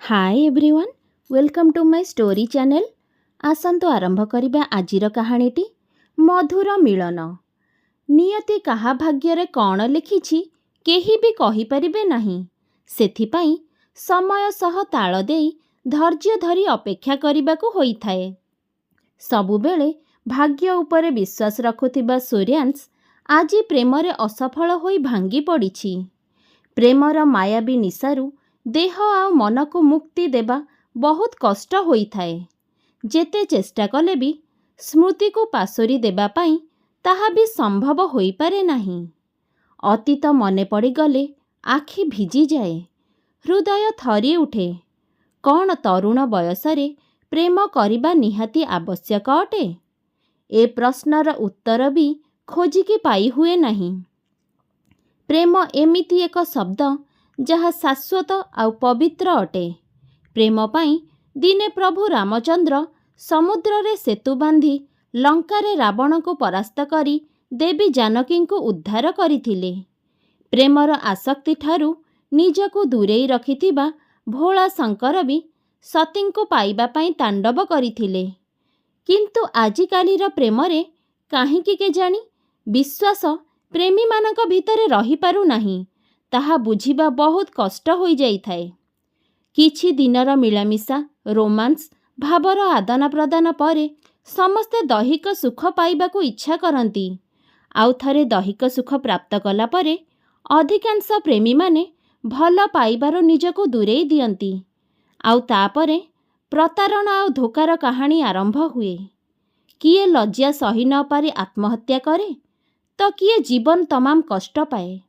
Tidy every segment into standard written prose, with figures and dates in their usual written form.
Hi everyone, welcome to my story channel. आसंतु आरंभ करिबा आजिर कहानीटी मधुर मिलन। नियति काहा भाग्ୟରେ कौन लिखिछि केही भी कहि परिबे नाही। सेथिपाई समय सह ताल देई धैर्य धरी अपेक्षा करिबाकू होइथाए। सबुबेले भाग्य उपरे विश्वास रखुथिबा सूर्यांश आजि प्रेमरे असफल होई भांगी पड़िछि। प्रेमर मायाबी निशारू देह आ मन को मुक्ति देबा बहुत कष्ट होइथाए। जेते चेष्टा कले भी स्मृति को पासोरी देबा पाई ताहा भी संभव होई पारे नाही। अतीत मने पड़ी गले आखि भिजी जाए, हृदय थरी उठे। कौन तरुण बयसरे प्रेम करिबा निहाती आवश्यक अटे? ए प्रश्नर उत्तर भी खोजिकी पाई हुए नाही। प्रेम एमिति एक शब्द जहा शाश्वत आउ पवित्र अटे। प्रेम पाई दिने प्रभु रामचंद्र समुद्र रे सेतु बांधी लंकारे रावण को परास्त करी देवी जानकी को उद्धार करिथिले। प्रेमर आसक्ति ठारू निजको दूरेई रखिथिबा भोला शंकर भी सती को पाइबा पाई तांडव करिथिले। किंतु आजिकालीर प्रेमरे काहींकी केजाणी विश्वास प्रेमी मानक भितरे रही पारु नाही, ताहा बुझिबा बहुत कष्ट होई जाइथाए। किछि दिनर मिलामिशा रोमांस भावर आदान प्रदान परे समस्ते दैहिक सुख पाइबाकू इच्छा करती। आउ थरे दैहिक सुख प्राप्त कला परे अधिकांश प्रेमी माने भल पाइबार निजको दूरेई दियंती। आउ तापरे प्रतारणा आउ धोकार कहानी आरंभ हुए। किए लज्जा सही न पारि आत्महत्या करे तो किए जीवन तमाम कष्ट पाए।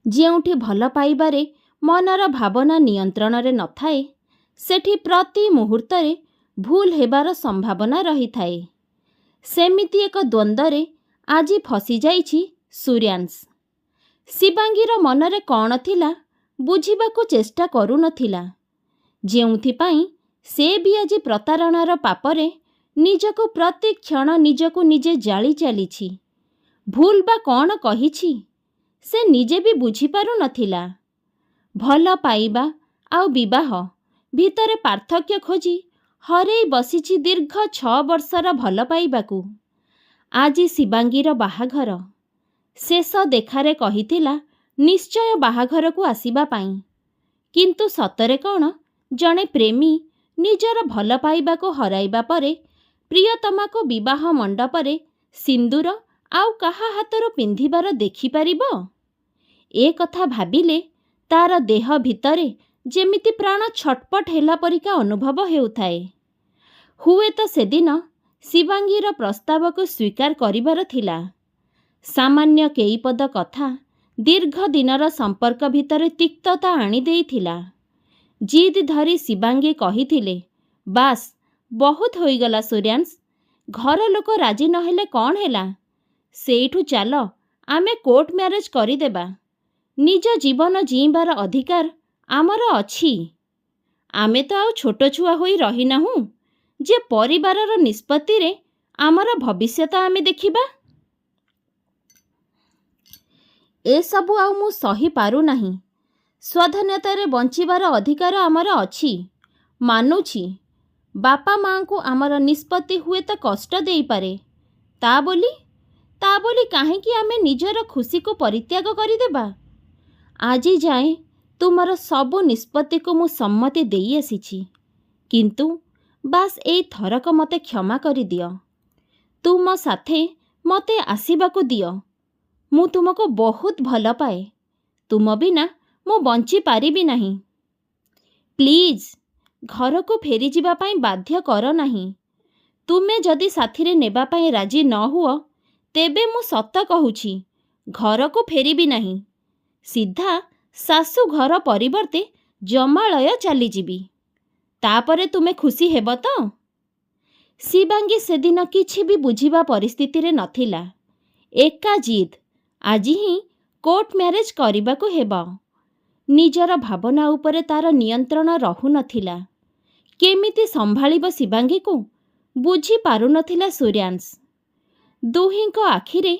जेउठी भल पाइबारे मनर भावना नियंत्रण रे न थाए, सेठी प्रति मुहूर्तरे भूल हेबार संभावना रही थाए। सेमिति एक द्वंद्वरे आजी फसी जाइछि सूर्यांश। शिवांगीर मनरे कौन थिला बुझिबाकू चेष्टा करू नथिला, जेउथिपाई से भी आज प्रतारणार पापरे निजको प्रति क्षण निजको निजे जाली चलीछि। भूल बा कौन कहिछि से निजे भी बुझी पारु नथिला। भल पाइबा आउ विवाह भितरे पार्थक्य खोजी हरेई बसिछि दीर्घ 6 वर्षर भल पाइबाकू। आजी शिवांगीर बाहाघर शेष देखारे कहिथिला निश्चय बाहाघर को आसीबा पाई। किंतु सतरे कौन जणे प्रेमी निजर भल पाइबाकू हराइबा परे प्रियतमा को विवाह मंडपरे सिंदूर आउ काहा हाथर पिंधिबार देखि पारिबो? ए कथा भाबिले तार देह भितरे जेमिति प्राण छटपट हेला परिका अनुभव हेउथाए। हुए तो सेदिन शिवांगीर प्रस्ताव को स्वीकार करिबार थिला। सामान्य केई पद कथा दीर्घ दिनर संपर्क भितरे तिक्तता आनी देइथिला। जिद धरी शिवांगी कहिथिले, बास बहुत होईगला सूर्यांश, घर लोक राजी नहेले कौन हेला, सेठू चाल आमे कोर्ट मैरेज करिदेबा। निज जीवन जीबार अधिकार आमर अछि। आमे तो आउ छोट छुआ होई रही नाहु जे परिवारर निष्पत्ति रे आमर भविष्यत आमे देखिबा। ए सबु आउ मु सही पारु नाही। स्वाधीनता रे बंचिबार अधिकार आमर अछि, मानुछि। बापा माँ को आमर निष्पत्ति हुए तो कष्ट देई पारे, ता बोली काहेकि आमे निजर खुशी को परित्याग करिदेबा। आजी जाए तुमर सबु निष्पत्ति को मु सम्मति देई आसीछि, किंतु बास एई थरक मते क्षमा करि दियो। तुम साथे मते आसीबाकू दियो। मु तुमको बहुत भल पाए। तुम बिना मु बंची पारिबी नाही। प्लीज घर को फेरी जिबा पाई बाध्य कर नाही। तुमे जदि साथीरे नेबा पाई राजी न हुओ तेबे मु सत कहूछि घर को फेरीबी नाही। सीधा सासु घर परिवर्ते जमालय चली जीबी। तापरे तुमे खुशी हेब तो? शिवांगी सेदिन किछि भी बुझिबा परिस्थिति रे नथिला। एका जिद, आजी ही कोर्ट मैरेज करिबाकू हेब। निजर भावना उपरे तार नियंत्रण रहु नथिला। केमिति संभाळिब शिवांगी को बुझी पारु नथिला सूर्यांश। दुहींको आखिरे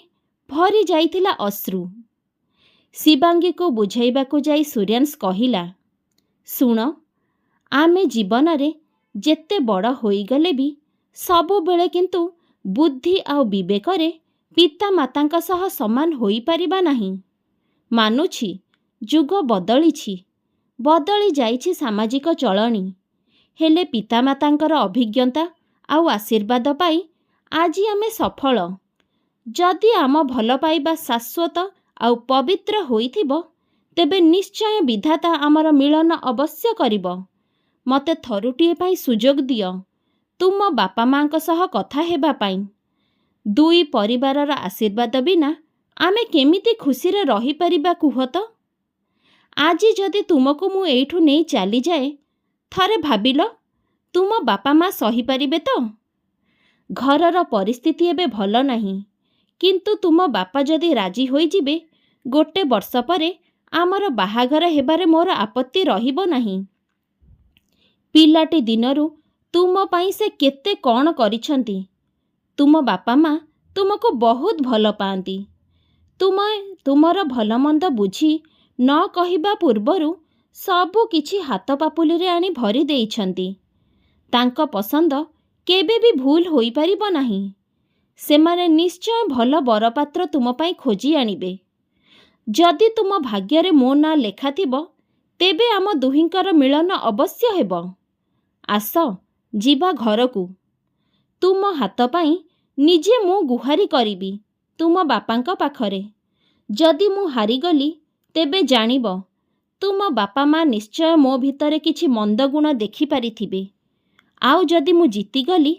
भरी जाइथिला अश्रु। शिवांगी को बुझाइबाकू जाई सूर्यांश कहिला, सुण आमे जीवनरे जेते बड़ होईगले भी सबुबेले किंतु बुद्धि आउ विवेकरे पिता मातांका सह समान होई परिबा नहीं। मानुछि जुग बदलिछि, बदली जाइछि सामाजिक चलणी, हेले पितामातांकर अभिज्ञता आउ आशीर्वाद पाई आजी आमे सफल। जदि आम भल पाइबा शाश्वत आउ पवित्र होइथिबो तेबे निश्चय विधाता आमर मिलन अवश्य करिब। मते थरुटिए पाई सुजोग दियो तुम बापा मांक सह कथा हेबा पाई। दुई परिवारर आशीर्वाद बिना आमे केमिति खुशीरे रही परिबा कुह तो। आजी जदि तुमको मु एठू नहीं चली जाए, थरे भाबिलो तुम बापा माँ सही पारिबे तो? घरर परिस्थिति एबे भल नहीं, किंतु तुम बापा जदि राजी होई जिबे गोटे वर्ष परे आमर बाहाघर हेबारे मोर आपत्ति रहिबो नहीं। पिलाटी दिनरू तुम पाई से केते कौन करिछंती। तुम बापा माँ तुमको बहुत भल पाती। तुमर भल मंद बुझी न कहिबा पूर्वरु सबु किछि हाथ पापुली आनी भरी देइछंती। तांको पसंद केबे भी भूल होई परिबो नाही। सेमाने निश्चय भल बरपात्र तुम पाई खोजी आनिबे। जदि तुम भाग्ୟରେ मो ना लेखा थिबो तेबे आम दुहिंकर मिलन अवश्य हेबो। आस जीवा घरकू। तुम हाथ पाई निजे मु गुहारी करिबी तुम बापांक पाखरे। जदि मु हारिगली तेबे जानिबो तुम बापा माँ निश्चय मो भितरे किछि मंद गुण देखि पारिथिबे। आउ जदि मु जीतीगली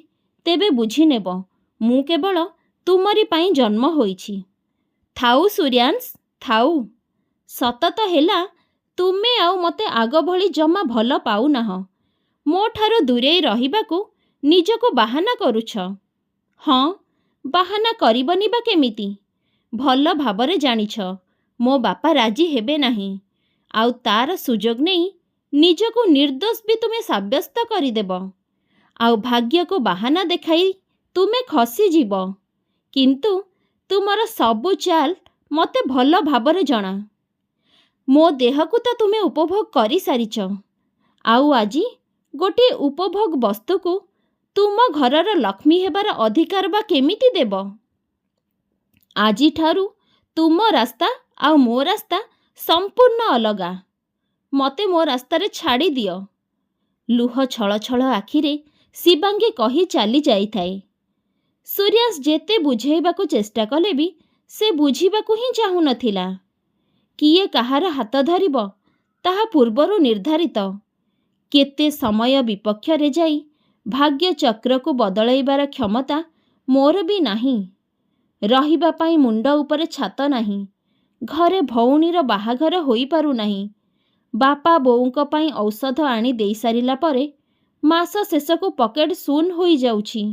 तेबे बुझी नेबो मु केवल तुमरी पाई जन्म होइछि। थाउ सूर्यांश थाउ। सत तो हेला तुमे आउ मते आग भली जमा भल पाउ नाह। मो ठारो दूरेई रहिबाकू निजको बाहाना करुछ। हाँ, बाहाना करिबनी बा केमिति? भल भाबरे जानिछ मो बापा राजी हेबे नाही। आउ तार सुजोग नहीं निजको निर्दोष भी तुमे साब्यस्त करिदेब। आउ भाग्य को बाहाना देखाई तुमे खसी जीव। किंतु तुमर सबु चाल मते भल भाबरे जना। मो देह को तो तुमे उपभोग करि सारिछ। आउ आजी गोटे उपभोग वस्तु को तुम घरर लक्ष्मी हेबार अधिकार बा केमिति देब? आजी ठारू तुम रास्ता आउ मो रास्ता संपूर्ण अलगा। मते मो रास्तारे छाड़ी दियो। लुह छल छल आखिरे शिवांगी कही चली जाइथाए। सूर्यांश जेते बुझेइबाकू चेष्टा कले भी से बुझिबाकू ही चाहू नथिला। किए कहार हाथ धरिबो ताहा पूर्वरु निर्धारित। केते समय विपक्षरे जाई भाग्य चक्र को बदलैबार क्षमता मोर भी नाही। रहिबा पाई मुंड उपरे छात नाही। घरे भौणीर बाहाघर होई पारु नाही। बापा बोऊंक पाई औषध आनी देई सारिला परे मास शेषको पकेट शून होई जाउछि।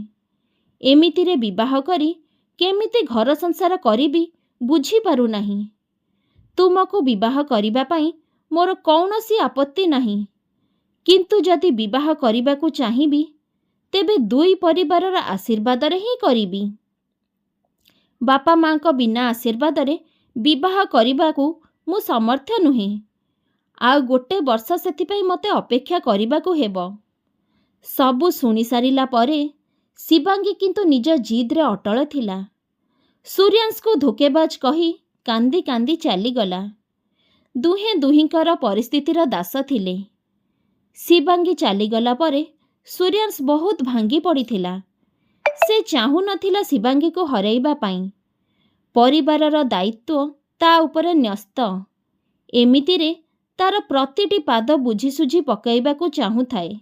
एमितिरे विवाह करी केमिति घर संसार करिबी बुझी पारु नाही। तुमको विवाह करिबा पाई मोर कौनसी आपत्ति नाही, किंतु जदि विवाह करिबाकू चाहिबी तेबे दुई परिवारर आशीर्वादरे ही करिबी। बापा माँ को बिना आशीर्वादरे विवाह करिबाकू मु समर्थ नुहे। आ गोटे वर्ष सेथिपाई मते अपेक्षा करिबाकू हेबो। सबु सुनी सारिला परे शिवांगी किंतु निज जिद्रे अटल थिला। सूर्यांश को धोकेबाज कही कांदी कांदी चलीगला। दुहे दुहिंकर परिस्थितिर दास थिले। शिवांगी चलीगला परे सूर्यांश बहुत भांगी पड़िथिला। से चाहू नथिला शिवांगी को हरैबा पाई। परिवारर दायित्व ता उपरे न्यस्त। एमितिरे तार प्रतिटी पाद बुझी सुझी पकाइबाकू चाहूथाए।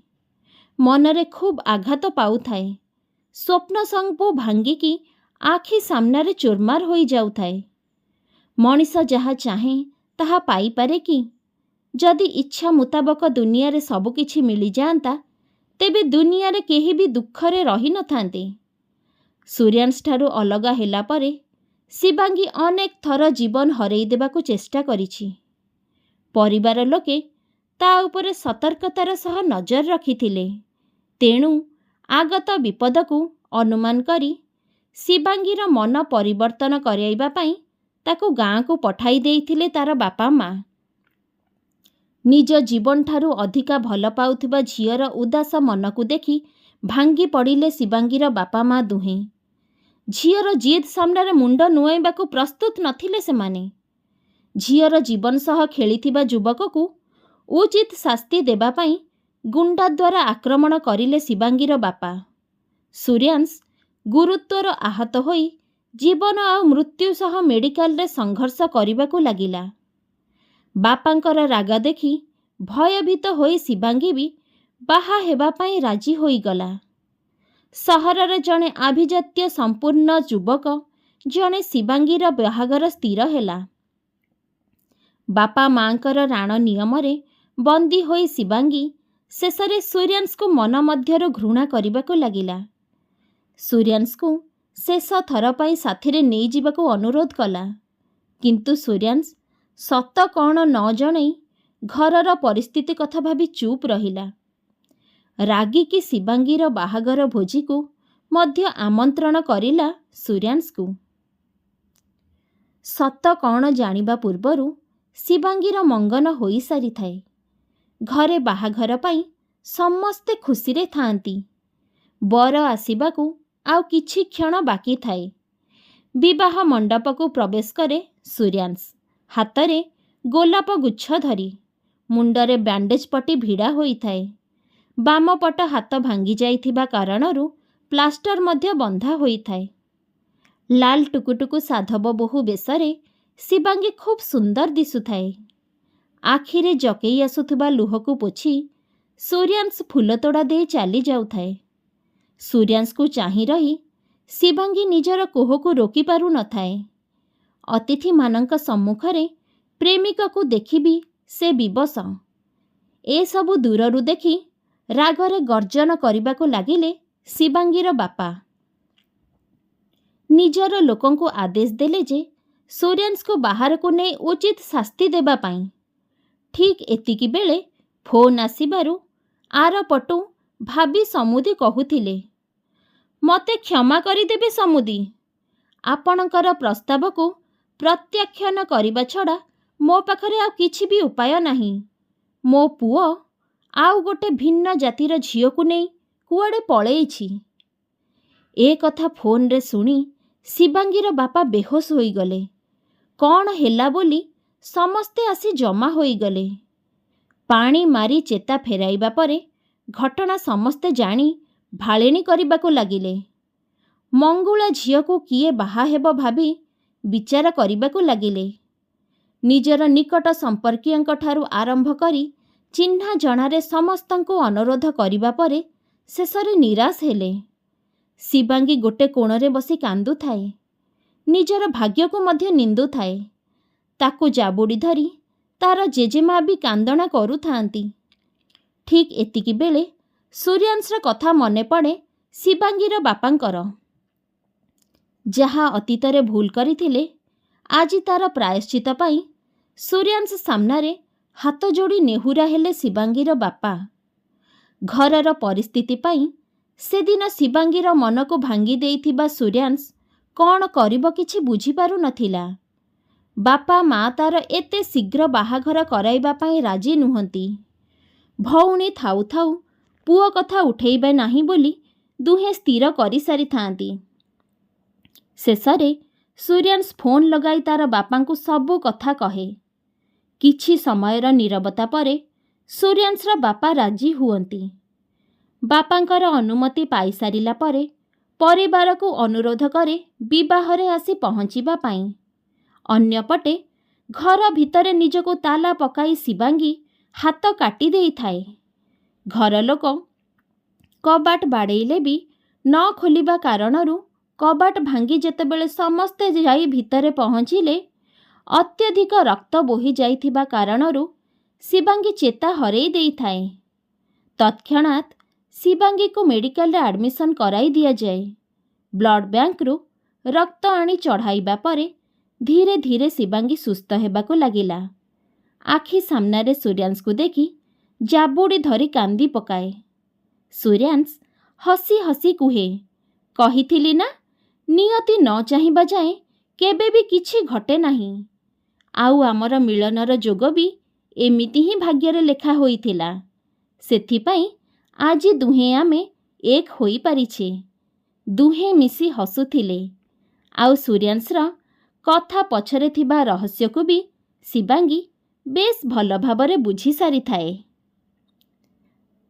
मनरे खूब आघात पाउथाए। स्वप्न संपू भांगिकी आखि सामनारे चुरमार होई जाउथाए। मनीष जहा चाहे ताहा पाई पारे कि? जदि इच्छा मुताबक दुनिया रे सबु किछि मिली जांता तेबे दुनिया रे केही भी दुखरे रही न थांते। सूर्यांश ठारू अलगा हेला परे शिवांगी अनेक थर जीवन हरई देबाकू चेष्टा करिछि। परिवार लोके ता उपरे सतर्कतार सह नजर रखिथिले। तेणु आगत विपद को अनुमान करी शिवांगीर मन परिवर्तन कराइबा पाई ताको गाँ को पठाई देइथिले तार बापा माँ। ନିଜ ଜୀବନଠାରୁ ଅଧିକା ଭଲ ପାଉଥିବା ଝିଅର ଉଦାସ ମନକୁ ଦେଖି ଭାଙ୍ଗି ପଡ଼ିଲେ ଶିବାଙ୍ଗୀର ବାପା ମା ଦୁହେଁ। ଝିଅର ଜିଦ୍ ସାମ୍ନାରେ ମୁଣ୍ଡ ନୁଆଇବାକୁ ପ୍ରସ୍ତୁତ ନଥିଲେ ସେମାନେ। ଝିଅର ଜୀବନ ସହ ଖେଳିଥିବା ଯୁବକକୁ ଉଚିତ ଶାସ୍ତି ଦେବା ପାଇଁ ଗୁଣ୍ଡା ଦ୍ୱାରା ଆକ୍ରମଣ କରିଲେ ଶିବାଙ୍ଗୀର ବାପା। ସୂର୍ଯ୍ୟାଂଶ ଗୁରୁତର ଆହତ ହୋଇ ଜୀବନ ଆଉ ମୃତ୍ୟୁ ସହ ମେଡିକାଲରେ ସଂଘର୍ଷ କରିବାକୁ ଲାଗିଲା। ବାପାଙ୍କର ରାଗ ଦେଖି ଭୟଭୀତ ହୋଇ ଶିବାଙ୍ଗୀ ବି ବାହା ହେବା ପାଇଁ ରାଜି ହୋଇଗଲା। ସହରର ଜଣେ ଆଭିଜାତ୍ୟ ସମ୍ପୂର୍ଣ୍ଣ ଯୁବକ ଜଣେ ଶିବାଙ୍ଗୀର ବାହାଘର ସ୍ଥିର ହେଲା। ବାପା ମାଙ୍କର ରାଣ ନିୟମରେ ବନ୍ଦୀ ହୋଇ ଶିବାଙ୍ଗୀ ଶେଷରେ ସୂର୍ଯ୍ୟାଂଶକୁ ମନ ମଧ୍ୟରୁ ଘୃଣା କରିବାକୁ ଲାଗିଲା। ସୂର୍ଯ୍ୟାଂଶକୁ ଶେଷ ଥର ପାଇଁ ସାଥିରେ ନେଇଯିବାକୁ ଅନୁରୋଧ କଲା, କିନ୍ତୁ ସୂର୍ଯ୍ୟାଂଶ ସତ କ'ଣ ନ ଜଣେଇ ଘରର ପରିସ୍ଥିତି କଥା ଭାବି ଚୁପ୍ ରହିଲା। ରାଗିକି ଶିବାଙ୍ଗୀର ବାହାଘର ଭୋଜିକୁ ମଧ୍ୟ ଆମନ୍ତ୍ରଣ କରିଲା ସୂର୍ଯ୍ୟାଂଶକୁ। ସତ କ'ଣ ଜାଣିବା ପୂର୍ବରୁ ଶିବାଙ୍ଗୀର ମଙ୍ଗନ ହୋଇସାରିଥାଏ। ଘରେ ବାହାଘର ପାଇଁ ସମସ୍ତେ ଖୁସିରେ ଥାଆନ୍ତି। ବର ଆସିବାକୁ ଆଉ କିଛି କ୍ଷଣ ବାକି ଥାଏ। ବିବାହ ମଣ୍ଡପକୁ ପ୍ରବେଶ କରେ ସୂର୍ଯ୍ୟାଂଶ, ହାତରେ ଗୋଲାପ ଗୁଚ୍ଛ ଧରି। ମୁଣ୍ଡରେ ବ୍ୟାଣ୍ଡେଜ ପଟି ଭିଡ଼ା ହୋଇଥାଏ। ବାମ ପଟ ହାତ ଭାଙ୍ଗି ଯାଇଥିବା କାରଣରୁ ପ୍ଲାଷ୍ଟର ମଧ୍ୟ ବନ୍ଧା ହୋଇଥାଏ। ଲାଲ ଟୁକୁଟୁକୁ ସାଧବ ବୋହୂ ବେଶରେ ଶିବାଙ୍ଗୀ ଖୁବ୍ ସୁନ୍ଦର ଦିଶୁଥାଏ। ଆଖିରେ ଜକେଇ ଆସୁଥିବା ଲୁହକୁ ପୋଛି ସୂର୍ଯ୍ୟାଂଶ ଫୁଲତୋଡ଼ା ଦେଇ ଚାଲି ଯାଉଥାଏ। ସୂର୍ଯ୍ୟାଂଶକୁ ଚାହିଁ ରହି ଶିବାଙ୍ଗୀ ନିଜର କୋହକୁ ରୋକି ପାରୁନଥାଏ। ଅତିଥିମାନଙ୍କ ସମ୍ମୁଖରେ ପ୍ରେମିକକୁ ଦେଖିବି ସେ ବିବଶ। ଏସବୁ ଦୂରରୁ ଦେଖି ରାଗରେ ଗର୍ଜନ କରିବାକୁ ଲାଗିଲେ ଶିବାଙ୍ଗୀର ବାପା। ନିଜର ଲୋକଙ୍କୁ ଆଦେଶ ଦେଲେ ଯେ ସୂର୍ଯ୍ୟାଂଶକୁ ବାହାରକୁ ନେଇ ଉଚିତ ଶାସ୍ତି ଦେବା ପାଇଁ। ଠିକ୍ ଏତିକି ବେଳେ ଫୋନ୍ ଆସିବାରୁ ଆରପଟୁ ଭାବି ସମୁଦି କହୁଥିଲେ, ମୋତେ କ୍ଷମା କରିଦେବେ ସମୁଦି। ଆପଣଙ୍କର ପ୍ରସ୍ତାବକୁ ପ୍ରତ୍ୟାଖ୍ୟାନ କରିବା ଛଡ଼ା ମୋ ପାଖରେ ଆଉ କିଛି ବି ଉପାୟ ନାହିଁ। ମୋ ପୁଅ ଆଉ ଗୋଟେ ଭିନ୍ନ ଜାତିର ଝିଅକୁ ନେଇ କୁଆଡ଼େ ପଳେଇଛି। ଏ କଥା ଫୋନ୍ରେ ଶୁଣି ଶିବାଙ୍ଗୀର ବାପା ବେହୋସ ହୋଇଗଲେ। କ'ଣ ହେଲା ବୋଲି ସମସ୍ତେ ଆସି ଜମା ହୋଇଗଲେ। ପାଣି ମାରି ଚେତା ଫେରାଇବା ପରେ ଘଟଣା ସମସ୍ତେ ଜାଣି ଭାଳେଣି କରିବାକୁ ଲାଗିଲେ। ମଙ୍ଗୁଳା ଝିଅକୁ କିଏ ବାହା ହେବ ଭାବି ବିଚାର କରିବାକୁ ଲାଗିଲେ। ନିଜର ନିକଟ ସମ୍ପର୍କୀୟଙ୍କଠାରୁ ଆରମ୍ଭ କରି ଚିହ୍ନା ଜଣାରେ ସମସ୍ତଙ୍କୁ ଅନୁରୋଧ କରିବା ପରେ ଶେଷରେ ନିରାଶ ହେଲେ। ଶିବାଙ୍ଗୀ ଗୋଟେ କୋଣରେ ବସି କାନ୍ଦୁଥାଏ। ନିଜର ଭାଗ୍ୟକୁ ମଧ୍ୟ ନିନ୍ଦୁଥାଏ। ତାକୁ ଜାବୁଡ଼ି ଧରି ତାର ଜେଜେମା ବି କାନ୍ଦଣା କରୁଥାନ୍ତି। ଠିକ୍ ଏତିକି ବେଳେ ସୂର୍ଯ୍ୟାଂଶର କଥା ମନେ ପଡ଼େ ଶିବାଙ୍ଗୀର ବାପାଙ୍କର। ଯାହା ଅତୀତରେ ଭୁଲ କରିଥିଲେ, ଆଜି ତାର ପ୍ରାୟଶ୍ଚିତ ପାଇଁ ସୂର୍ଯ୍ୟାଂଶ ସାମ୍ନାରେ ହାତ ଯୋଡ଼ି ନେହୁରା ହେଲେ ଶିବାଙ୍ଗୀର ବାପା। ଘରର ପରିସ୍ଥିତି ପାଇଁ ସେଦିନ ଶିବାଙ୍ଗୀର ମନକୁ ଭାଙ୍ଗି ଦେଇଥିବା ସୂର୍ଯ୍ୟାଂଶ କ'ଣ କରିବ କିଛି ବୁଝିପାରୁନଥିଲା। ବାପା ମା ତାର ଏତେ ଶୀଘ୍ର ବାହାଘର କରାଇବା ପାଇଁ ରାଜି ନୁହନ୍ତି। ଭଉଣୀ ଥାଉ ଥାଉ ପୁଅ କଥା ଉଠେଇବେ ନାହିଁ ବୋଲି ଦୁହେଁ ସ୍ଥିର କରିସାରିଥାନ୍ତି। ଶେଷରେ ସୂର୍ଯ୍ୟାଂଶ ଫୋନ୍ ଲଗାଇ ତାର ବାପାଙ୍କୁ ସବୁ କଥା କହେ। କିଛି ସମୟର ନୀରବତା ପରେ ସୂର୍ଯ୍ୟାଂଶର ବାପା ରାଜି ହୁଅନ୍ତି। ବାପାଙ୍କର ଅନୁମତି ପାଇସାରିଲା ପରେ ପରିବାରକୁ ଅନୁରୋଧ କରେ ବିବାହରେ ଆସି ପହଞ୍ଚିବା ପାଇଁ। ଅନ୍ୟପଟେ ଘର ଭିତରେ ନିଜକୁ ତାଲା ପକାଇ ଶିବାଙ୍ଗୀ ହାତ କାଟି ଦେଇଥାଏ। ଘର ଲୋକ କବାଟ ବାଡ଼େଇଲେ ବି ନ ଖୋଲିବା କାରଣରୁ କବାଟ ଭାଙ୍ଗି ଯେତେବେଳେ ସମସ୍ତେ ଯାଇ ଭିତରେ ପହଞ୍ଚିଲେ, ଅତ୍ୟଧିକ ରକ୍ତ ବୋହି ଯାଇଥିବା କାରଣରୁ ଶିବାଙ୍ଗୀ ଚେତା ହରେଇ ଦେଇଥାଏ। ତତ୍କ୍ଷଣାତ୍ ଶିବାଙ୍ଗୀକୁ ମେଡିକାଲରେ ଆଡମିସନ୍ କରାଇ ଦିଆଯାଏ। ବ୍ଲଡ ବ୍ୟାଙ୍କରୁ ରକ୍ତ ଆଣି ଚଢ଼ାଇବା ପରେ ଧୀରେ ଧୀରେ ଶିବାଙ୍ଗୀ ସୁସ୍ଥ ହେବାକୁ ଲାଗିଲା। ଆଖି ସାମ୍ନାରେ ସୂର୍ଯ୍ୟାଂଶକୁ ଦେଖି ଜାବୁଡ଼ି ଧରି କାନ୍ଦି ପକାଏ। ସୂର୍ଯ୍ୟାଂଶ ହସି ହସି କୁହେ, କହିଥିଲି ନା, ନିୟତି ନ ଚାହିଁବା ଯାଏଁ କେବେ ବି କିଛି ଘଟେ ନାହିଁ। ଆଉ ଆମର ମିଳନର ଯୋଗ ବି ଏମିତି ହିଁ ଭାଗ୍ୟରେ ଲେଖା ହୋଇଥିଲା। ସେଥିପାଇଁ ଆଜି ଦୁହେଁ ଆମେ ଏକ ହୋଇପାରିଛେ। ଦୁହେଁ ମିଶି ହସୁଥିଲେ। ଆଉ ସୂର୍ଯ୍ୟାଂଶର କଥା ପଛରେ ଥିବା ରହସ୍ୟକୁ ବି ଶିବାଙ୍ଗୀ ବେଶ୍ ଭଲ ଭାବରେ ବୁଝି ସାରିଥାଏ।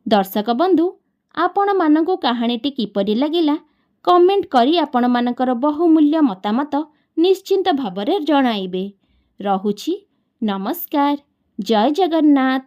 ଦର୍ଶକ ବନ୍ଧୁ, ଆପଣମାନଙ୍କୁ କାହାଣୀଟି କିପରି ଲାଗିଲା କମେଣ୍ଟ କରି ଆପଣମାନଙ୍କର ବହୁମୂଲ୍ୟ ମତାମତ ନିଶ୍ଚିନ୍ତ ଭାବରେ ଜଣାଇବେ। ରହୁଛି। ନମସ୍କାର। ଜୟ ଜଗନ୍ନାଥ।